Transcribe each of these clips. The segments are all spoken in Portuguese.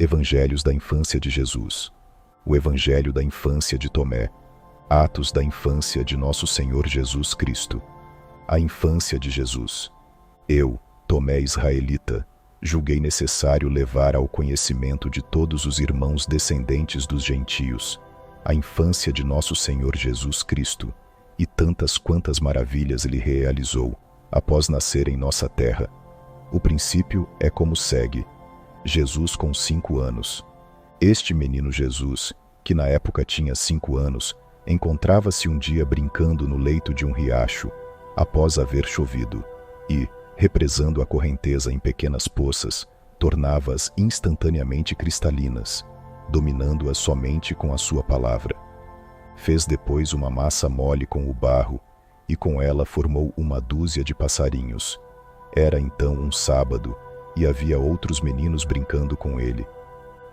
Evangelhos da infância de Jesus. O Evangelho da infância de Tomé. Atos da infância de Nosso Senhor Jesus Cristo. A infância de Jesus. Eu, Tomé israelita, julguei necessário levar ao conhecimento de todos os irmãos descendentes dos gentios a infância de Nosso Senhor Jesus Cristo, e tantas quantas maravilhas Ele realizou após nascer em nossa terra. O princípio é como segue. Jesus com 5 anos. Este menino Jesus, que na época tinha 5 anos, encontrava-se um dia brincando no leito de um riacho, após haver chovido, e, represando a correnteza em pequenas poças, tornava-as instantaneamente cristalinas, dominando-as somente com a sua palavra. Fez depois uma massa mole com o barro, e com ela formou uma dúzia de passarinhos. Era então um sábado, e havia outros meninos brincando com ele.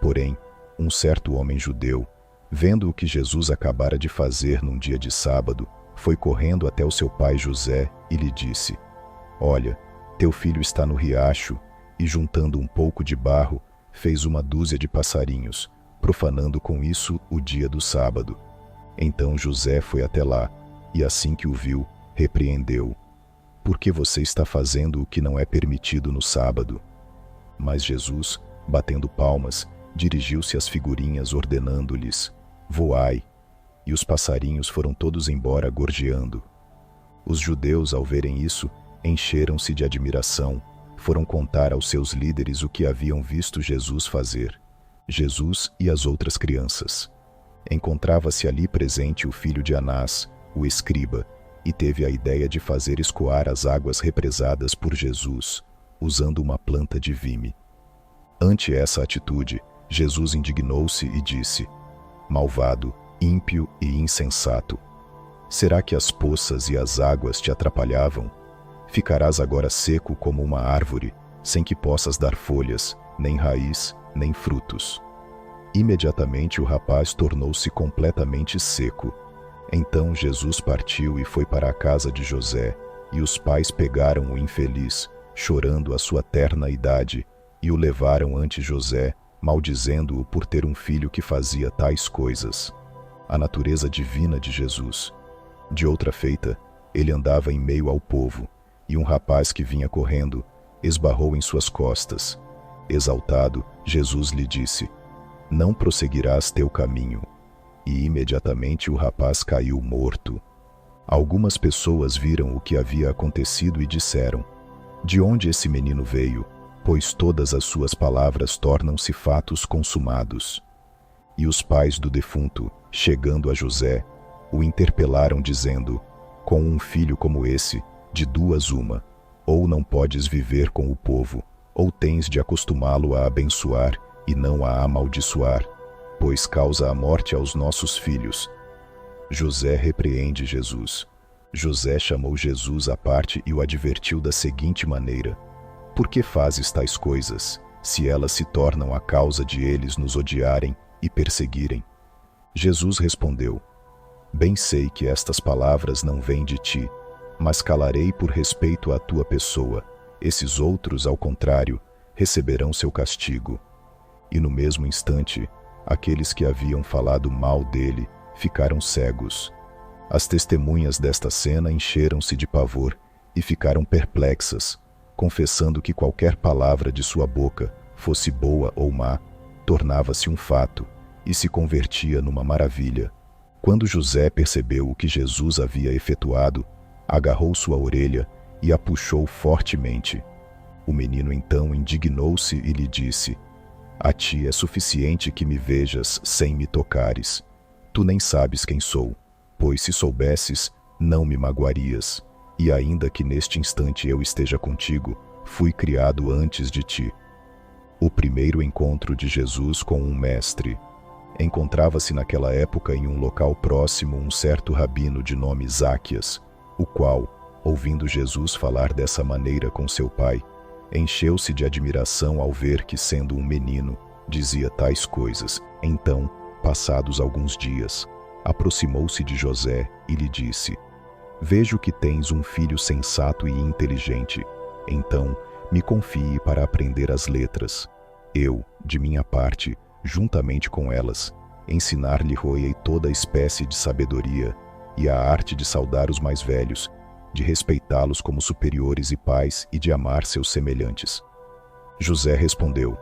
Porém, um certo homem judeu, vendo o que Jesus acabara de fazer num dia de sábado, foi correndo até o seu pai José e lhe disse: Olha, teu filho está no riacho, e juntando um pouco de barro, fez uma dúzia de passarinhos, profanando com isso o dia do sábado. Então José foi até lá, e assim que o viu, repreendeu: Por que você está fazendo o que não é permitido no sábado? Mas Jesus, batendo palmas, dirigiu-se às figurinhas ordenando-lhes: Voai! E os passarinhos foram todos embora gorjeando. Os judeus, ao verem isso, encheram-se de admiração, foram contar aos seus líderes o que haviam visto Jesus fazer. Jesus e as outras crianças. Encontrava-se ali presente o filho de Anás, o escriba, e teve a ideia de fazer escoar as águas represadas por Jesus, usando uma planta de vime. Ante essa atitude, Jesus indignou-se e disse: Malvado, ímpio e insensato, será que as poças e as águas te atrapalhavam? Ficarás agora seco como uma árvore, sem que possas dar folhas, nem raiz, nem frutos. Imediatamente o rapaz tornou-se completamente seco. Então Jesus partiu e foi para a casa de José, e os pais pegaram o infeliz, chorando a sua terna idade, e o levaram ante José, maldizendo-o por ter um filho que fazia tais coisas. A natureza divina de Jesus. De outra feita, ele andava em meio ao povo, e um rapaz que vinha correndo esbarrou em suas costas. Exaltado, Jesus lhe disse: Não prosseguirás teu caminho. E imediatamente o rapaz caiu morto. Algumas pessoas viram o que havia acontecido e disseram: De onde esse menino veio? Pois todas as suas palavras tornam-se fatos consumados. E os pais do defunto, chegando a José, o interpelaram dizendo: Com um filho como esse, de duas uma, ou não podes viver com o povo, ou tens de acostumá-lo a abençoar e não a amaldiçoar, pois causa a morte aos nossos filhos. José repreende Jesus. José chamou Jesus à parte e o advertiu da seguinte maneira: Por que fazes tais coisas, se elas se tornam a causa de eles nos odiarem e perseguirem? Jesus respondeu: Bem sei que estas palavras não vêm de ti, mas calarei por respeito à tua pessoa. Esses outros, ao contrário, receberão seu castigo. E no mesmo instante, aqueles que haviam falado mal dele ficaram cegos. As testemunhas desta cena encheram-se de pavor e ficaram perplexas, confessando que qualquer palavra de sua boca, fosse boa ou má, tornava-se um fato e se convertia numa maravilha. Quando José percebeu o que Jesus havia efetuado, agarrou sua orelha e a puxou fortemente. O menino então indignou-se e lhe disse: A ti é suficiente que me vejas sem me tocares. Tu nem sabes quem sou, pois se soubesses, não me magoarias. E ainda que neste instante eu esteja contigo, fui criado antes de ti. O primeiro encontro de Jesus com um mestre. Encontrava-se naquela época em um local próximo um certo rabino de nome Zaquias, o qual, ouvindo Jesus falar dessa maneira com seu pai, encheu-se de admiração ao ver que, sendo um menino, dizia tais coisas. Então, passados alguns dias, aproximou-se de José e lhe disse: Vejo que tens um filho sensato e inteligente. Então, me confie para aprender as letras. Eu, de minha parte, juntamente com elas, ensinar-lhe-ei toda espécie de sabedoria e a arte de saudar os mais velhos, de respeitá-los como superiores e pais e de amar seus semelhantes. José respondeu: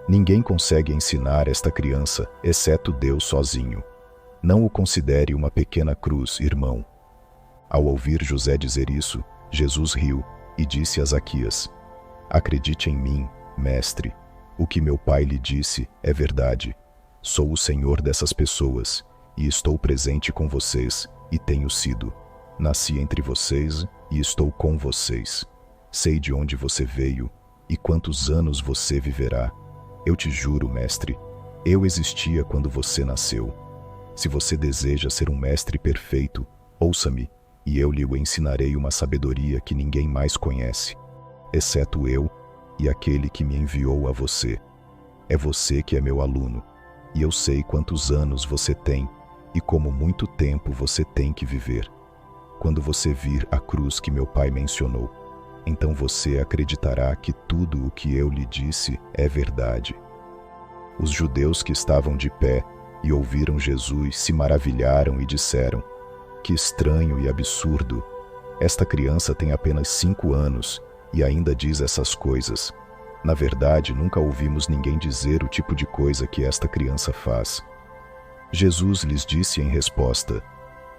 Ninguém consegue ensinar esta criança, exceto Deus sozinho. Não o considere uma pequena cruz, irmão. Ao ouvir José dizer isso, Jesus riu e disse a Zaqueus: Acredite em mim, mestre. O que meu pai lhe disse é verdade. Sou o Senhor dessas pessoas, e estou presente com vocês, e tenho sido. Nasci entre vocês, e estou com vocês. Sei de onde você veio, e quantos anos você viverá. Eu te juro, mestre, eu existia quando você nasceu. Se você deseja ser um mestre perfeito, ouça-me, e eu lhe ensinarei uma sabedoria que ninguém mais conhece, exceto eu e aquele que me enviou a você. É você que é meu aluno, e eu sei quantos anos você tem e como muito tempo você tem que viver. Quando você vir a cruz que meu pai mencionou, então você acreditará que tudo o que eu lhe disse é verdade. Os judeus que estavam de pé e ouviram Jesus se maravilharam e disseram: Que estranho e absurdo! Esta criança tem apenas 5 anos e ainda diz essas coisas. Na verdade, nunca ouvimos ninguém dizer o tipo de coisa que esta criança faz. Jesus lhes disse em resposta: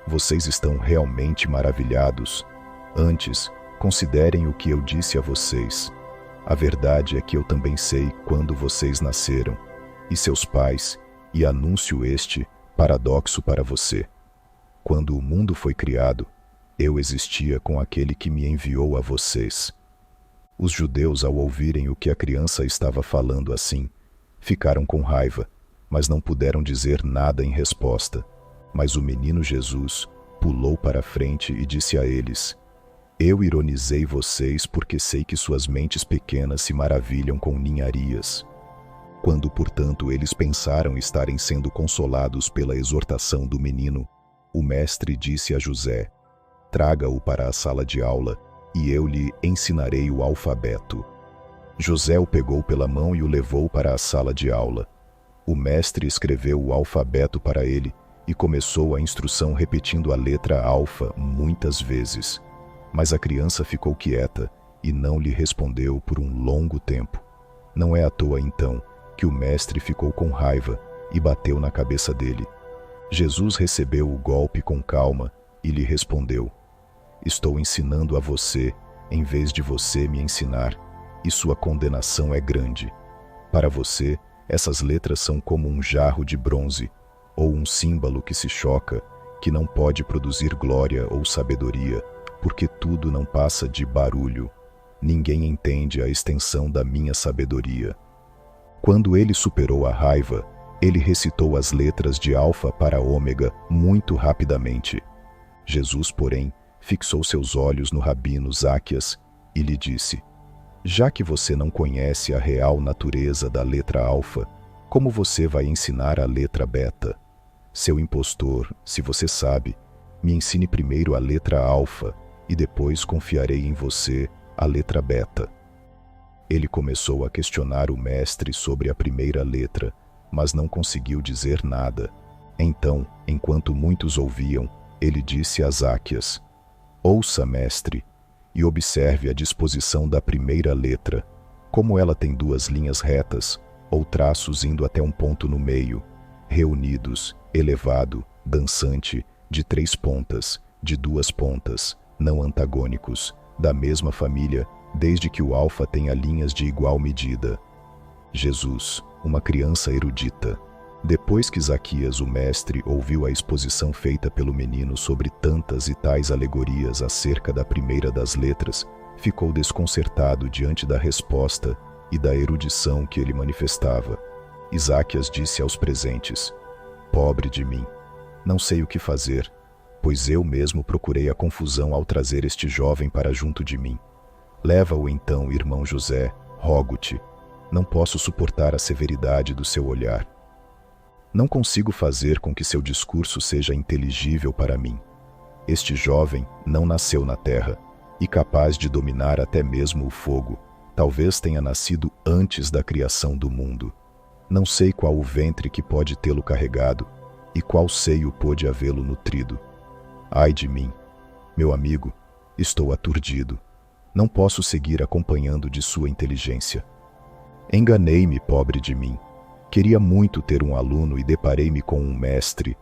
Vocês estão realmente maravilhados? Antes, considerem o que eu disse a vocês. A verdade é que eu também sei quando vocês nasceram, e seus pais, e anuncio este paradoxo para você. Quando o mundo foi criado, eu existia com aquele que me enviou a vocês. Os judeus, ao ouvirem o que a criança estava falando assim, ficaram com raiva, mas não puderam dizer nada em resposta. Mas o menino Jesus pulou para a frente e disse a eles: Eu ironizei vocês porque sei que suas mentes pequenas se maravilham com ninharias. Quando, portanto, eles pensaram estarem sendo consolados pela exortação do menino, o mestre disse a José: Traga-o para a sala de aula, e eu lhe ensinarei o alfabeto. José o pegou pela mão e o levou para a sala de aula. O mestre escreveu o alfabeto para ele e começou a instrução repetindo a letra alfa muitas vezes. Mas a criança ficou quieta e não lhe respondeu por um longo tempo. Não é à toa, então, que o mestre ficou com raiva e bateu na cabeça dele. Jesus recebeu o golpe com calma e lhe respondeu: Estou ensinando a você, em vez de você me ensinar, e sua condenação é grande. Para você, essas letras são como um jarro de bronze, ou um símbolo que se choca, que não pode produzir glória ou sabedoria, porque tudo não passa de barulho. Ninguém entende a extensão da minha sabedoria. Quando ele superou a raiva, ele recitou as letras de alfa para ômega muito rapidamente. Jesus, porém, fixou seus olhos no rabino Zaqueus e lhe disse: Já que você não conhece a real natureza da letra alfa, como você vai ensinar a letra beta? Seu impostor, se você sabe, me ensine primeiro a letra alfa e depois confiarei em você a letra beta. Ele começou a questionar o mestre sobre a primeira letra, mas não conseguiu dizer nada. Então, enquanto muitos ouviam, ele disse a Zaqueus: Ouça, mestre, e observe a disposição da primeira letra, como ela tem 2 linhas retas, ou traços indo até um ponto no meio, reunidos, elevado, dançante, de 3 pontas, de 2 pontas, não antagônicos, da mesma família, desde que o alfa tenha linhas de igual medida. Jesus, uma criança erudita. Depois que Zaqueus, o mestre, ouviu a exposição feita pelo menino sobre tantas e tais alegorias acerca da primeira das letras, ficou desconcertado diante da resposta e da erudição que ele manifestava. E Zaqueus disse aos presentes: Pobre de mim, não sei o que fazer, pois eu mesmo procurei a confusão ao trazer este jovem para junto de mim. Leva-o então, irmão José, rogo-te. Não posso suportar a severidade do seu olhar. Não consigo fazer com que seu discurso seja inteligível para mim. Este jovem não nasceu na terra, e capaz de dominar até mesmo o fogo, Talvez tenha nascido antes da criação do mundo. Não sei qual o ventre que pode tê-lo carregado, e qual seio pôde havê-lo nutrido. Ai de mim, meu amigo, estou aturdido. Não posso seguir acompanhando de sua inteligência. Enganei-me, pobre de mim. Queria muito ter um aluno e deparei-me com um mestre.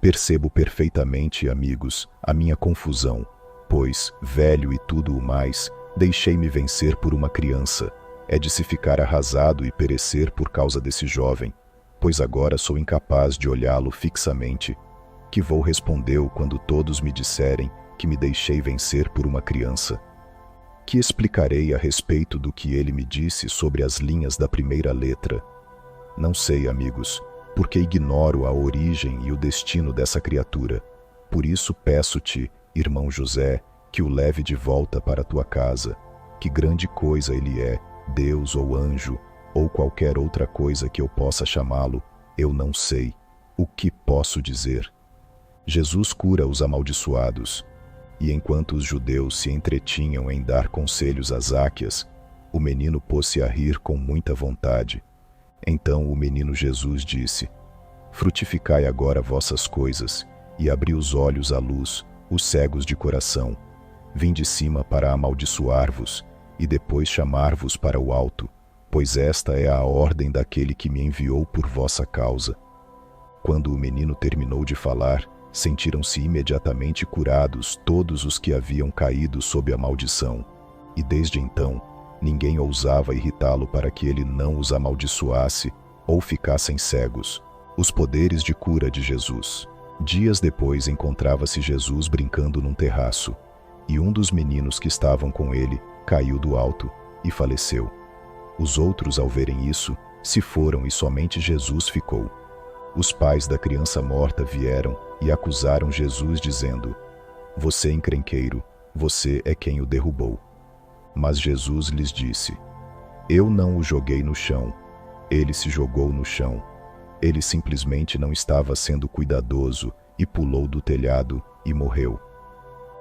Percebo perfeitamente, amigos, a minha confusão, pois, velho e tudo o mais, deixei-me vencer por uma criança. É de se ficar arrasado e perecer por causa desse jovem, pois agora sou incapaz de olhá-lo fixamente. Que vou respondeu quando todos me disserem que me deixei vencer por uma criança? Que explicarei a respeito do que ele me disse sobre as linhas da primeira letra? Não sei, amigos, porque ignoro a origem e o destino dessa criatura. Por isso peço-te, irmão José, que o leve de volta para a tua casa. Que grande coisa ele é, Deus ou anjo, ou qualquer outra coisa que eu possa chamá-lo, eu não sei. O que posso dizer? Jesus cura os amaldiçoados. E enquanto os judeus se entretinham em dar conselhos a Zaqueus, o menino pôs-se a rir com muita vontade. Então o menino Jesus disse: frutificai agora vossas coisas, e abri os olhos à luz, os cegos de coração. Vim de cima para amaldiçoar-vos, e depois chamar-vos para o alto, pois esta é a ordem daquele que me enviou por vossa causa. Quando o menino terminou de falar, sentiram-se imediatamente curados todos os que haviam caído sob a maldição, e desde então ninguém ousava irritá-lo para que ele não os amaldiçoasse ou ficassem cegos. Os poderes de cura de Jesus. Dias depois encontrava-se Jesus brincando num terraço, e um dos meninos que estavam com ele caiu do alto e faleceu. Os outros, ao verem isso, se foram e somente Jesus ficou. Os pais da criança morta vieram e acusaram Jesus dizendo: você encrenqueiro, você é quem o derrubou. Mas Jesus lhes disse: eu não o joguei no chão, ele se jogou no chão. Ele simplesmente não estava sendo cuidadoso e pulou do telhado e morreu.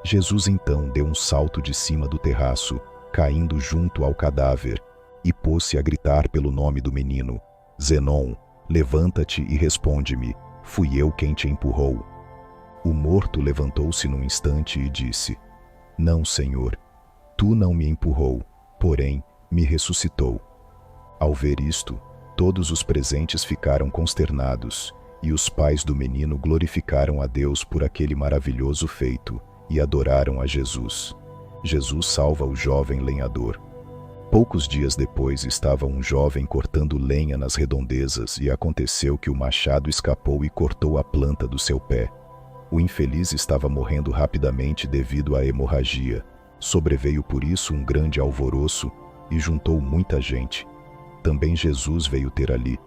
Jesus então deu um salto de cima do terraço, caindo junto ao cadáver, e pôs-se a gritar pelo nome do menino: Zenon, levanta-te e responde-me, fui eu quem te empurrou. O morto levantou-se num instante e disse: não, Senhor, tu não me empurrou, porém me ressuscitou. Ao ver isto, todos os presentes ficaram consternados, e os pais do menino glorificaram a Deus por aquele maravilhoso feito, e adoraram a Jesus. Jesus salva o jovem lenhador. Poucos dias depois estava um jovem cortando lenha nas redondezas e aconteceu que o machado escapou e cortou a planta do seu pé. O infeliz estava morrendo rapidamente devido à hemorragia. Sobreveio por isso um grande alvoroço e juntou muita gente. Também Jesus veio ter ali.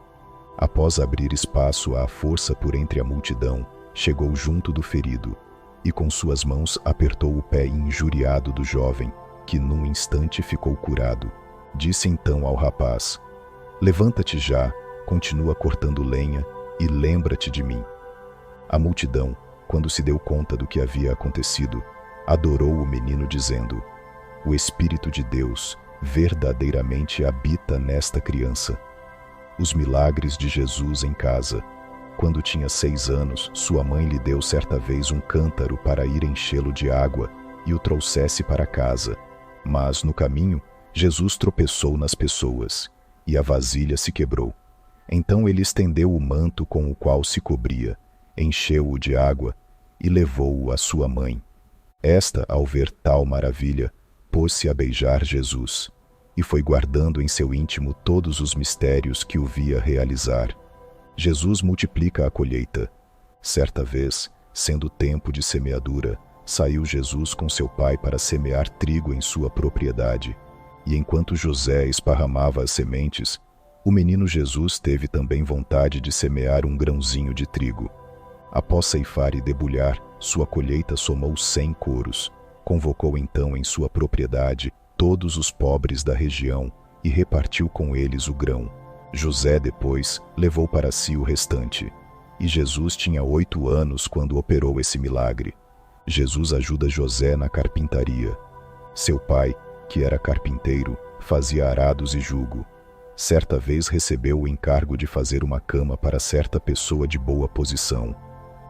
Após abrir espaço à força por entre a multidão, chegou junto do ferido e com suas mãos apertou o pé injuriado do jovem, que num instante ficou curado. Disse então ao rapaz: levanta-te já, continua cortando lenha e lembra-te de mim. A multidão, quando se deu conta do que havia acontecido, adorou o menino dizendo: o Espírito de Deus verdadeiramente habita nesta criança. Os milagres de Jesus em casa. Quando tinha 6 anos, sua mãe lhe deu certa vez um cântaro para ir enchê-lo de água e o trouxesse para casa. Mas, no caminho, Jesus tropeçou nas pessoas, e a vasilha se quebrou. Então ele estendeu o manto com o qual se cobria, encheu-o de água e levou-o à sua mãe. Esta, ao ver tal maravilha, pôs-se a beijar Jesus, e foi guardando em seu íntimo todos os mistérios que o via realizar. Jesus multiplica a colheita. Certa vez, sendo tempo de semeadura, saiu Jesus com seu pai para semear trigo em sua propriedade. E enquanto José esparramava as sementes, o menino Jesus teve também vontade de semear um grãozinho de trigo. Após ceifar e debulhar, sua colheita somou 100 coros. Convocou então em sua propriedade todos os pobres da região e repartiu com eles o grão. José depois levou para si o restante. E Jesus tinha 8 anos quando operou esse milagre. Jesus ajuda José na carpintaria. Seu pai, que era carpinteiro, fazia arados e jugo. Certa vez recebeu o encargo de fazer uma cama para certa pessoa de boa posição.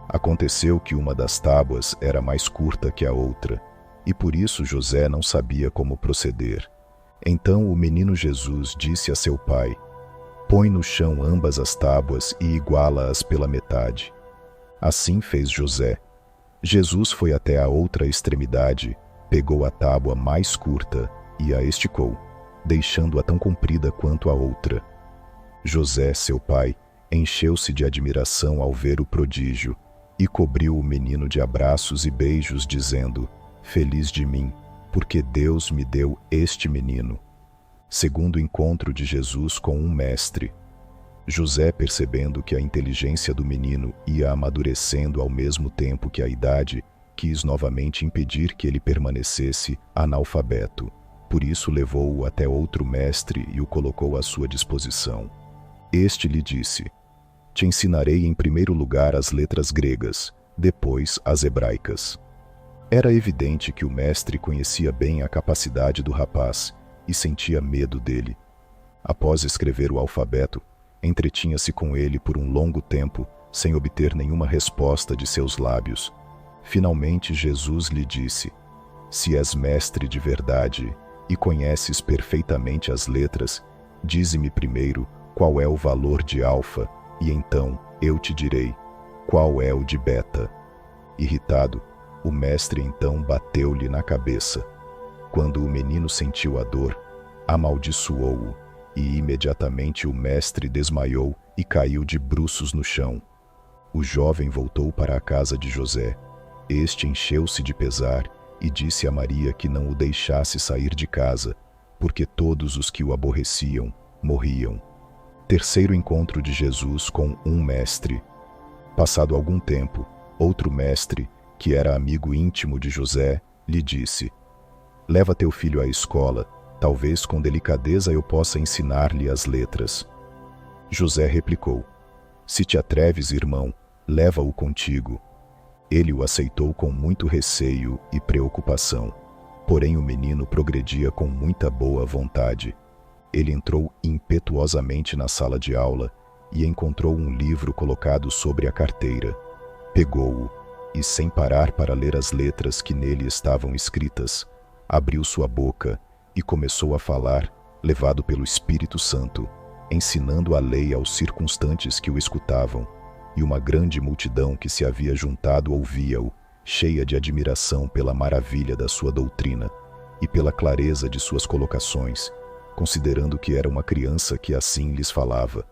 Aconteceu que uma das tábuas era mais curta que a outra, e por isso José não sabia como proceder. Então o menino Jesus disse a seu pai: põe no chão ambas as tábuas e iguala-as pela metade. Assim fez José. Jesus foi até a outra extremidade, pegou a tábua mais curta e a esticou, deixando-a tão comprida quanto a outra. José, seu pai, encheu-se de admiração ao ver o prodígio e cobriu o menino de abraços e beijos, dizendo: feliz de mim, porque Deus me deu este menino. Segundo encontro de Jesus com um mestre. José, percebendo que a inteligência do menino ia amadurecendo ao mesmo tempo que a idade, quis novamente impedir que ele permanecesse analfabeto. Por isso levou-o até outro mestre e o colocou à sua disposição. Este lhe disse: te ensinarei em primeiro lugar as letras gregas, depois as hebraicas. Era evidente que o mestre conhecia bem a capacidade do rapaz e sentia medo dele. Após escrever o alfabeto, entretinha-se com ele por um longo tempo, sem obter nenhuma resposta de seus lábios. Finalmente Jesus lhe disse: se és mestre de verdade e conheces perfeitamente as letras, dize-me primeiro qual é o valor de alfa, e então eu te direi qual é o de beta. Irritado, o mestre então bateu-lhe na cabeça. Quando o menino sentiu a dor, amaldiçoou-o, e imediatamente o mestre desmaiou e caiu de bruços no chão. O jovem voltou para a casa de José. Este encheu-se de pesar e disse a Maria que não o deixasse sair de casa, porque todos os que o aborreciam morriam. Terceiro encontro de Jesus com um mestre. Passado algum tempo, outro mestre, que era amigo íntimo de José, lhe disse: leva teu filho à escola, talvez com delicadeza eu possa ensinar-lhe as letras. José replicou: se te atreves, irmão, leva-o contigo. Ele o aceitou com muito receio e preocupação, porém o menino progredia com muita boa vontade. Ele entrou impetuosamente na sala de aula e encontrou um livro colocado sobre a carteira. Pegou-o e, sem parar para ler as letras que nele estavam escritas, abriu sua boca e começou a falar, levado pelo Espírito Santo, ensinando a lei aos circunstantes que o escutavam, e uma grande multidão que se havia juntado ouvia-o, cheia de admiração pela maravilha da sua doutrina e pela clareza de suas colocações, considerando que era uma criança que assim lhes falava.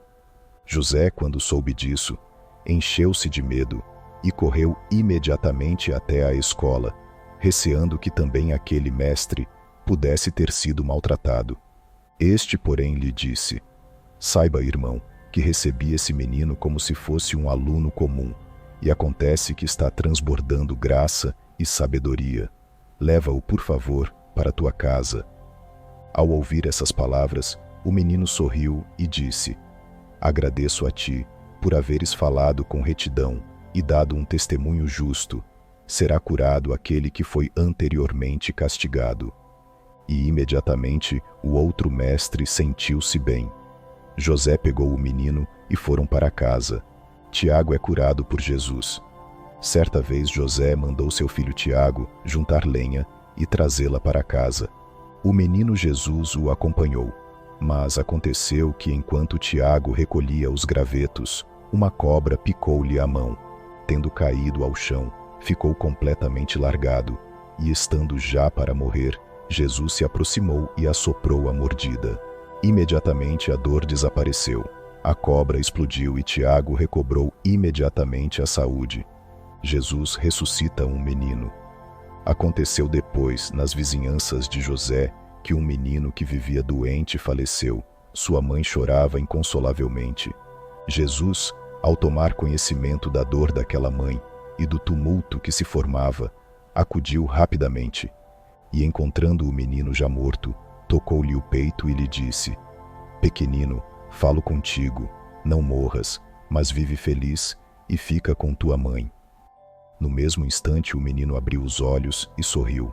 José, quando soube disso, encheu-se de medo e correu imediatamente até a escola, receando que também aquele mestre pudesse ter sido maltratado. Este, porém, lhe disse: saiba, irmão, que recebi esse menino como se fosse um aluno comum, e acontece que está transbordando graça e sabedoria. Leva-o, por favor, para tua casa. Ao ouvir essas palavras, o menino sorriu e disse: agradeço a ti por haveres falado com retidão e dado um testemunho justo. Será curado aquele que foi anteriormente castigado. E imediatamente o outro mestre sentiu-se bem. José pegou o menino e foram para casa. Tiago é curado por Jesus. Certa vez José mandou seu filho Tiago juntar lenha e trazê-la para casa. O menino Jesus o acompanhou, mas aconteceu que enquanto Tiago recolhia os gravetos, uma cobra picou-lhe a mão. Tendo caído ao chão, ficou completamente largado, e estando já para morrer, Jesus se aproximou e assoprou a mordida. Imediatamente a dor desapareceu. A cobra explodiu e Tiago recobrou imediatamente a saúde. Jesus ressuscita um menino. Aconteceu depois, nas vizinhanças de José, que um menino que vivia doente faleceu. Sua mãe chorava inconsolavelmente. Jesus, ao tomar conhecimento da dor daquela mãe e do tumulto que se formava, acudiu rapidamente e, encontrando o menino já morto, tocou-lhe o peito e lhe disse: pequenino, falo contigo, não morras, mas vive feliz e fica com tua mãe. No mesmo instante o menino abriu os olhos e sorriu.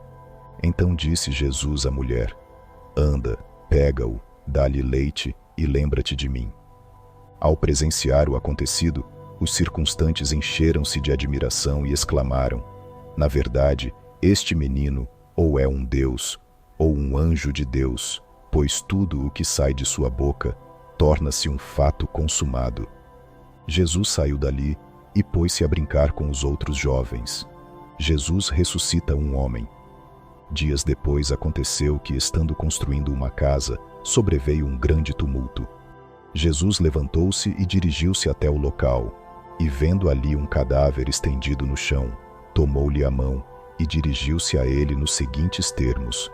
Então disse Jesus à mulher: anda, Pega-o, dá-lhe leite e lembra-te de mim. Ao presenciar o acontecido, os circunstantes encheram-se de admiração e exclamaram: na verdade, este menino ou é um Deus, ou um anjo de Deus, pois tudo o que sai de sua boca torna-se um fato consumado. Jesus saiu dali e pôs-se a brincar com os outros jovens. Jesus ressuscita um homem. Dias depois aconteceu que, estando construindo uma casa, sobreveio um grande tumulto. Jesus levantou-se e dirigiu-se até o local, e vendo ali um cadáver estendido no chão, tomou-lhe a mão e dirigiu-se a ele nos seguintes termos: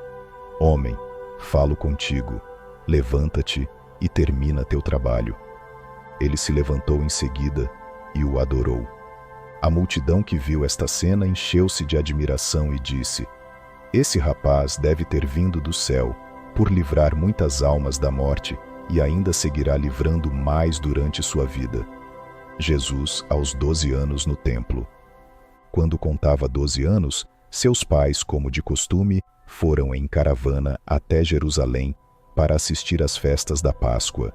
Homem, falo contigo, levanta-te e termina teu trabalho. Ele se levantou em seguida e o adorou. A multidão que viu esta cena encheu-se de admiração e disse: esse rapaz deve ter vindo do céu, por livrar muitas almas da morte, e ainda seguirá livrando mais durante sua vida. Jesus, aos 12 anos no templo. Quando contava 12 anos, seus pais, como de costume, foram em caravana até Jerusalém para assistir às festas da Páscoa.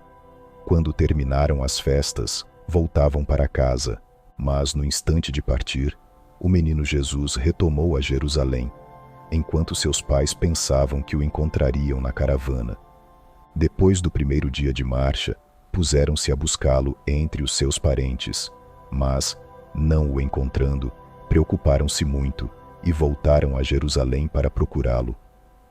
Quando terminaram as festas, voltavam para casa, mas no instante de partir, o menino Jesus retomou a Jerusalém, enquanto seus pais pensavam que o encontrariam na caravana. Depois do primeiro dia de marcha, puseram-se a buscá-lo entre os seus parentes, mas, não o encontrando, preocuparam-se muito e voltaram a Jerusalém para procurá-lo.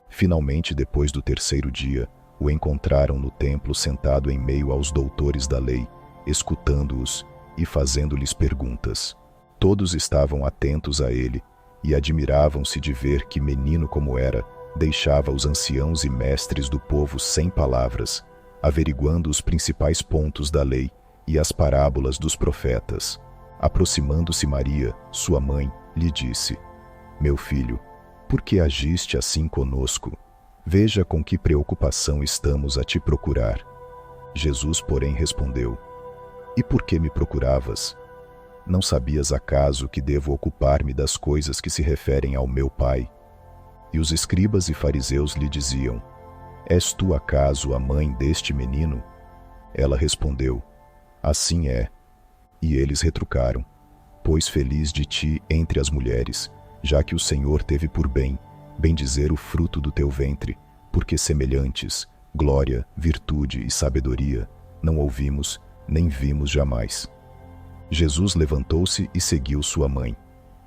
Finalmente, depois do terceiro dia, o encontraram no templo sentado em meio aos doutores da lei, escutando-os e fazendo-lhes perguntas. Todos estavam atentos a ele e admiravam-se de ver que, menino como era, deixava os anciãos e mestres do povo sem palavras, averiguando os principais pontos da lei e as parábolas dos profetas. Aproximando-se Maria, sua mãe, lhe disse: meu filho, por que agiste assim conosco? Veja com que preocupação estamos a te procurar. Jesus, porém, respondeu: e por que me procuravas? Não sabias acaso que devo ocupar-me das coisas que se referem ao meu Pai? E os escribas e fariseus lhe diziam: és tu acaso a mãe deste menino? Ela respondeu: assim é. E eles retrucaram: pois feliz de ti entre as mulheres, já que o Senhor teve por bem bendizer o fruto do teu ventre, porque semelhantes, glória, virtude e sabedoria, não ouvimos nem vimos jamais. Jesus levantou-se e seguiu sua mãe,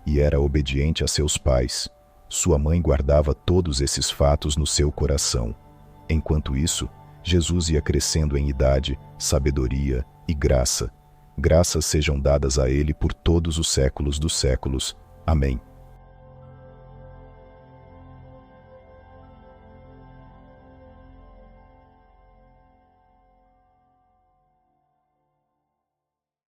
e era obediente a seus pais. Sua mãe guardava todos esses fatos no seu coração. Enquanto isso, Jesus ia crescendo em idade, sabedoria e graça. Graças sejam dadas a ele por todos os séculos dos séculos. Amém.